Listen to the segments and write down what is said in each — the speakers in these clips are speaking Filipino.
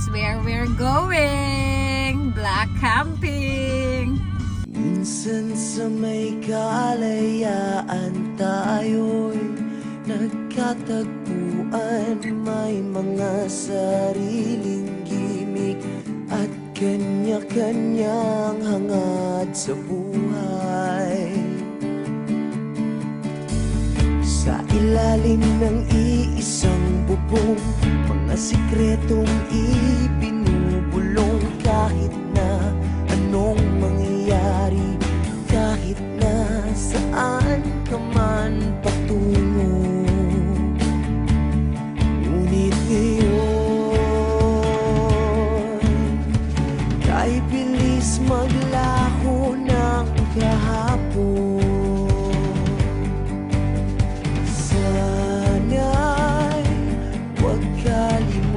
That's where we're going. Black Camping. Minsan sa may kalayaan tayo'y nagkatagpuan. May mga sariling gimik at kanya-kanyang hangad sa buhay. Sa ilalim ng iisang bubong, mga sikretong ibinubulong. Kahit na anong mangyayari, kahit na saan ka man patungo, ngunit ngayon, kahit bilis maglaho ng kahapon, sana'y huwag kalimutan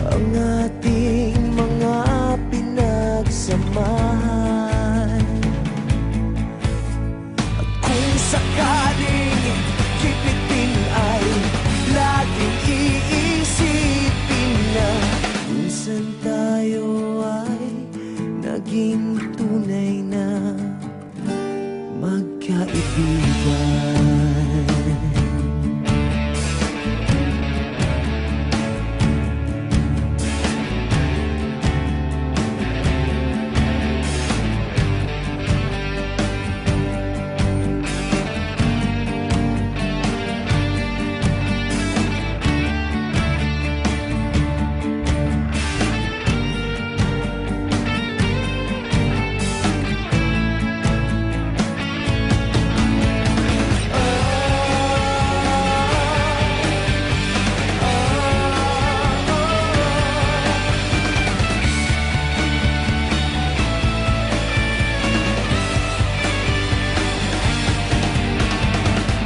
ang ating mga pinagsamahan. At kung sakaling kipitin ay laging iisipin na minsan tayo ay naging tunay na magkaibigan.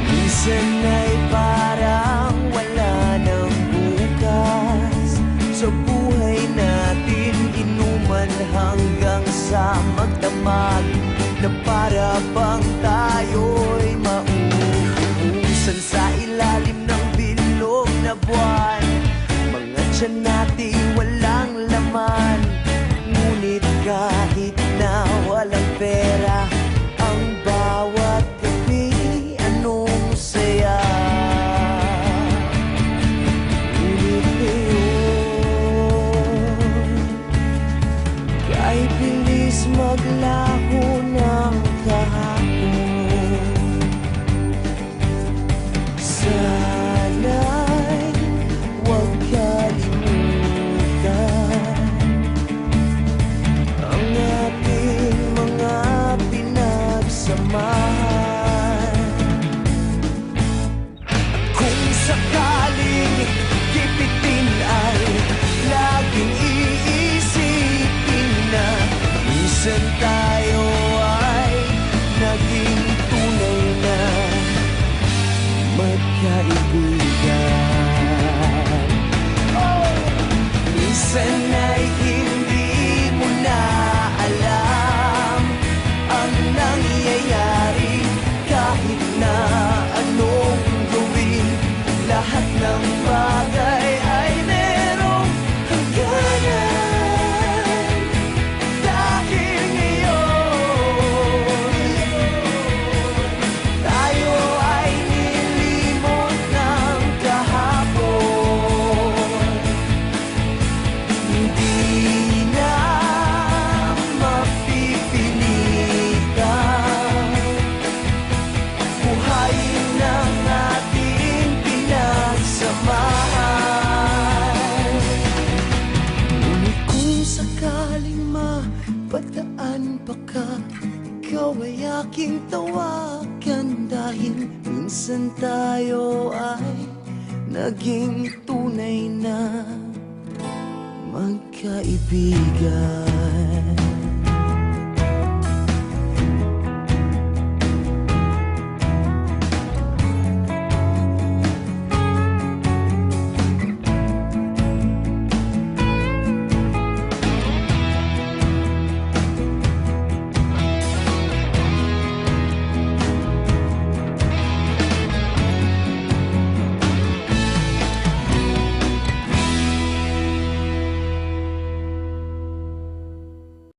Minsan ay parang wala ng bukas sa buhay natin, inuman hanggang sa magdamag na para bang tayo'y mauubusan sa ilalim ng bilog na buwan. Mga tiyan natin walang laman, ngunit kahit na walang pera, ang bawat gabi anong saya. Ngunit ngayon, kahit bilis maglaho ng kahapon, sana'y huwag kalimutan ang ating mga pinagsamahan. Kung sakaling kipitin ay laging iisipin na minsan tayo ay naging tunay na magkaibigan. Minsan ay hindi mo na alam ang nangyayari, kahit na anong gawin, lahat ng bagay ay merong hangganan. Dahil ngayon, tayo ay nilimot ng kahapon. Hindi na mapipilitan buhayin ng ating pinagsamahan. Ngunit kung sakaling mapadaan pa ka, ikaw ay aking tawagan, dahil minsan tayo ay naging tunay na magkaibigan.